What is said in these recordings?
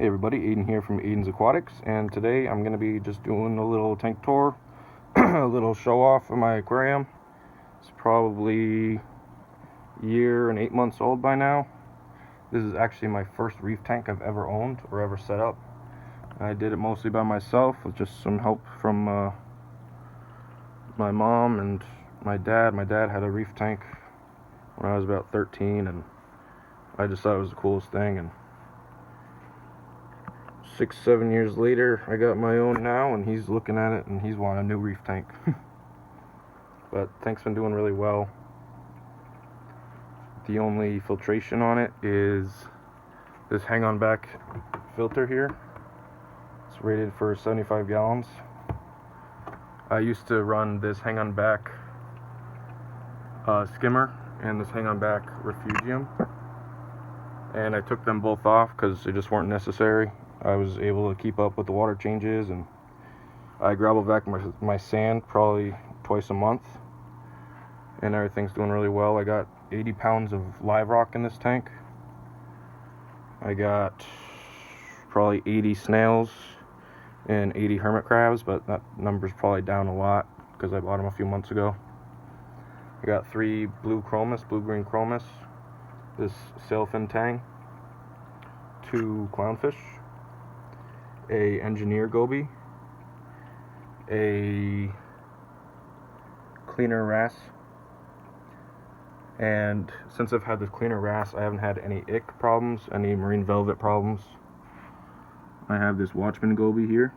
Hey everybody, Aiden here from Aiden's Aquatics, and today I'm going to be just doing a little tank tour, a little show off of my aquarium. It's probably a year and 8 months old by now. This is actually my first reef tank I've ever owned or ever set up. I did it mostly by myself with just some help from my mom and my dad. My dad had a reef tank when I was about 13, and I just thought it was the coolest thing. And 6-7 years later, I got my own now, and he's looking at it and he's wanting a new reef tank. But tank's been doing really well. The only filtration on it is this hang on back filter here. It's rated for 75 gallons. I used to run this hang on back skimmer and this hang on back refugium, and I took them both off because they just weren't necessary. I was able to keep up with the water changes, and I gravel vac my sand probably twice a month, and everything's doing really well. I got 80 pounds of live rock in this tank. I got probably 80 snails and 80 hermit crabs, but that number's probably down a lot because I bought them a few months ago. I got 3 blue-green chromis, this sailfin tang, 2 clownfish, a engineer goby, a cleaner wrasse, and since I've had this cleaner wrasse, I haven't had any ick problems, any marine velvet problems. I have this watchman goby here,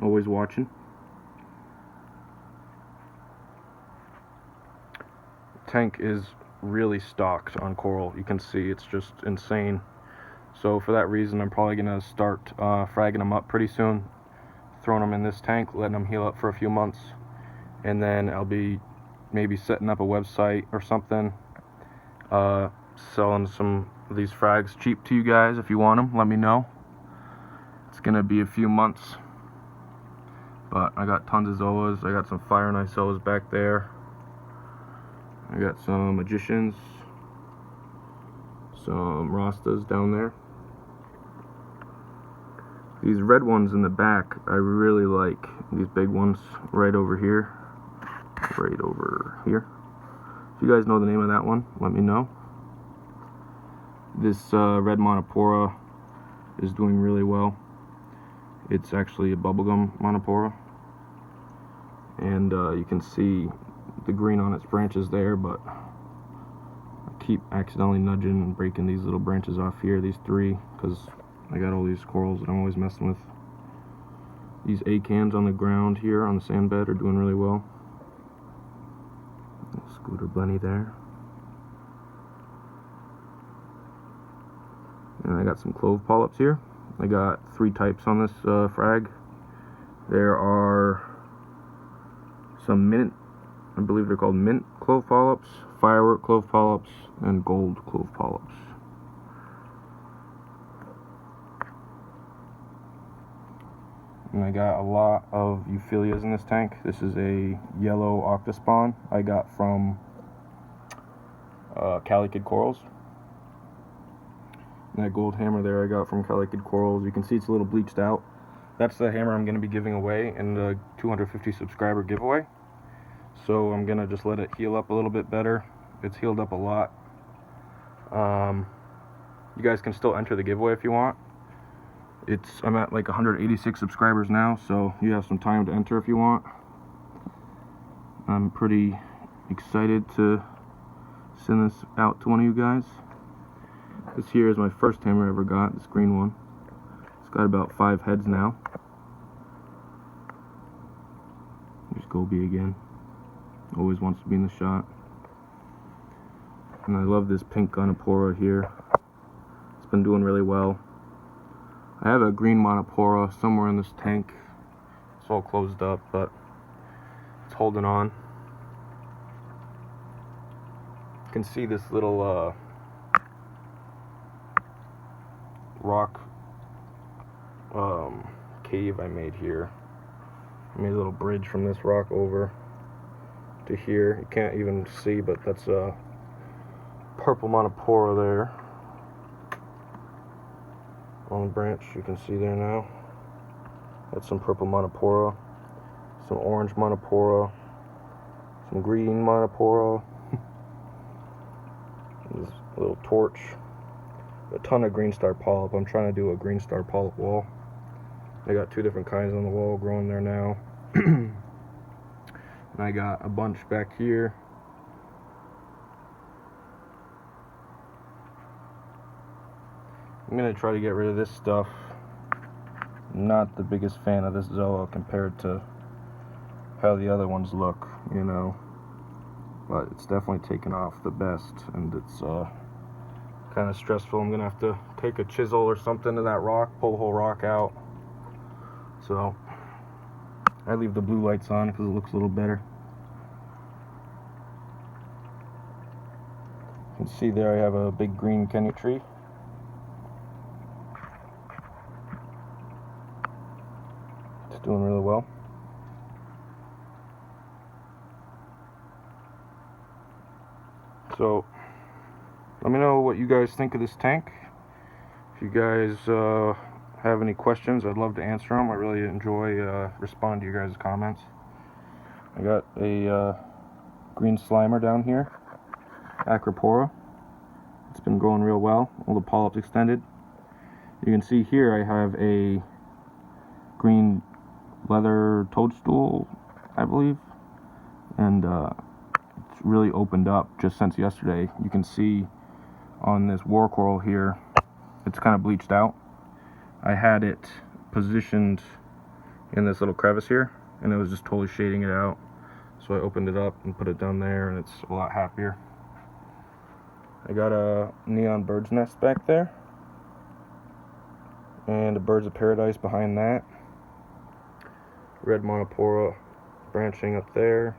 always watching. The tank is really stocked on coral. You can see it's just insane. So for that reason, I'm probably going to start fragging them up pretty soon, throwing them in this tank, letting them heal up for a few months, and then I'll be maybe setting up a website or something, selling some of these frags cheap to you guys. If you want them, let me know. It's going to be a few months, but I got tons of zoas. I got some fire and ice zoas back there. I got some magicians, some rastas down there. These red ones in the back, I really like. These big ones right over here. Right over here. If you guys know the name of that one, let me know. This red monopora is doing really well. It's actually a bubblegum monopora. And you can see the green on its branches there, but I keep accidentally nudging and breaking these little branches off here, these 3, because I got all these corals that I'm always messing with. These acans on the ground here on the sand bed are doing really well. Scooter bunny there. And I got some clove polyps here. I got 3 types on this frag. There are some mint, I believe they're called mint clove polyps, firework clove polyps, and gold clove polyps. And I got a lot of euphyllias in this tank. This is a yellow octospawn I got from Cali Kid Corals. And that gold hammer there I got from Cali Kid Corals. You can see it's a little bleached out. That's the hammer I'm going to be giving away in the 250 subscriber giveaway. So I'm going to just let it heal up a little bit better. It's healed up a lot. You guys can still enter the giveaway if you want. I'm at like 186 subscribers now, so you have some time to enter if you want. I'm pretty excited to send this out to one of you guys. This here is my first hammer I ever got, this green one. It's got about 5 heads now. There's Goby again. Always wants to be in the shot. And I love this pink Gonopora here. It's been doing really well. I have a green monopora somewhere in this tank. It's all closed up, but it's holding on. You can see this little rock cave I made here. I made a little bridge from this rock over to here. You can't even see, but that's a purple monopora there. one branch you can see there now. That's some purple monopora, some orange monopora, some green monopora, this little torch, a ton of green star polyp. I'm trying to do a green star polyp wall. I got 2 different kinds on the wall growing there now. And I got a bunch back here. I'm gonna try to get rid of this stuff. Not the biggest fan of this Zoa compared to how the other ones look, you know. But it's definitely taken off the best, and it's kind of stressful. I'm gonna have to take a chisel or something to that rock, pull the whole rock out. So I leave the blue lights on because it looks a little better. You can see there I have a big green Kenny tree. It's doing really well. So let me know what you guys think of this tank. If you guys have any questions, I'd love to answer them. I really enjoy responding to you guys' comments. I got a green slimer down here, Acropora. It's been growing real well. All the polyps extended. You can see here I have a green leather toadstool, I believe, and it's really opened up just since yesterday. You can see on this war coral here, it's kind of bleached out. I had it positioned in this little crevice here, and it was just totally shading it out. So I opened it up and put it down there, and it's a lot happier. I got a neon bird's nest back there, and a birds of paradise behind that. Red monopora branching up there.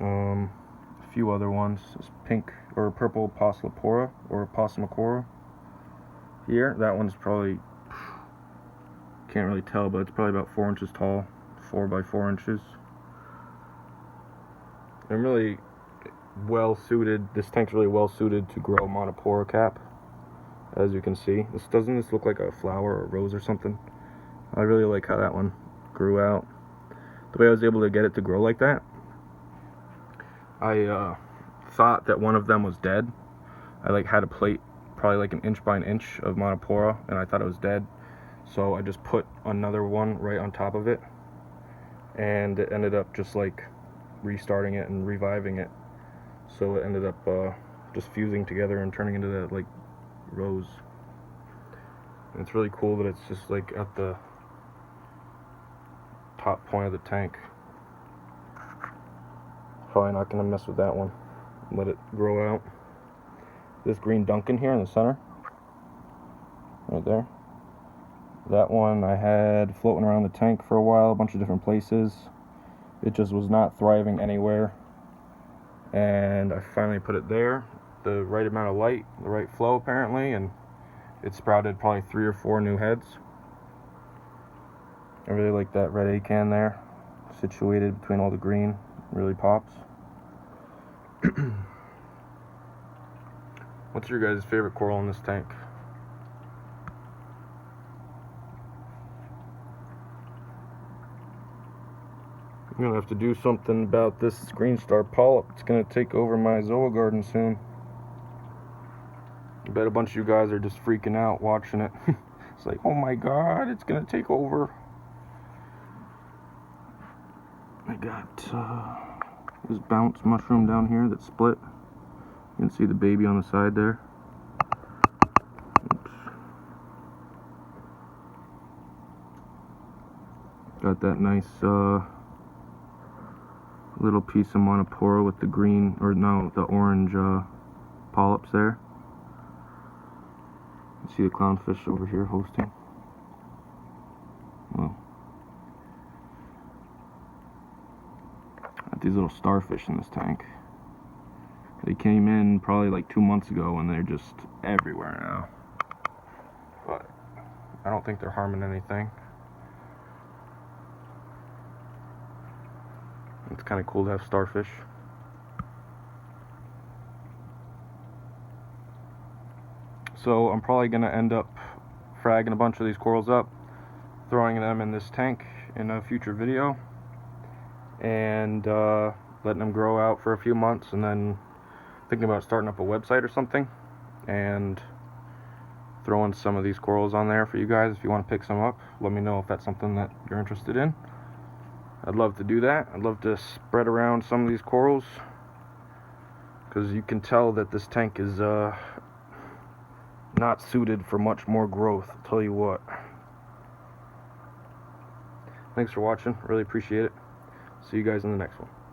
A few other ones. This pink or purple Poslopora or Possumacora here. That one's probably, can't really tell, but it's probably about 4 inches tall, 4 by 4 inches. I'm really well suited. This tank's really well suited to grow monopora cap, as you can see. Doesn't this look like a flower or a rose or something? I really like how that one grew out. The way I was able to get it to grow like that, I thought that one of them was dead. I had a plate probably like 1 inch by 1 inch of monopora, and I thought it was dead. So I just put another one right on top of it, and it ended up just like restarting it and reviving it. So it ended up just fusing together and turning into that like rose. And it's really cool that it's just like at the top point of the tank. Probably not gonna mess with that one. Let it grow out. This green Duncan here in the center, right there. That one I had floating around the tank for a while, a bunch of different places. It just was not thriving anywhere, and I finally put it there. The right amount of light, the right flow apparently, and it sprouted probably 3 or 4 new heads. I really like that red acan there, situated between all the green. Really pops. What's your guys' favorite coral in this tank? I'm gonna have to do something about this green star polyp. It's gonna take over my Zoa garden soon. I bet a bunch of you guys are just freaking out watching it. It's like, oh my god, it's gonna take over. I got this bounce mushroom down here that's split. You can see the baby on the side there. Oops. Got that nice little piece of monopora with the green, or no, the orange polyps there. You see the clownfish over here hosting. Well, got these little starfish in this tank. They came in probably like 2 months ago, and they're just everywhere now. But I don't think they're harming anything. It's kind of cool to have starfish. So I'm probably going to end up fragging a bunch of these corals up, throwing them in this tank in a future video, and letting them grow out for a few months, and then thinking about starting up a website or something and throwing some of these corals on there for you guys. If you want to pick some up, let me know if that's something that you're interested in. I'd love to do that. I'd love to spread around some of these corals, because you can tell that this tank is not suited for much more growth, I'll tell you what. Thanks for watching, really appreciate it. See you guys in the next one.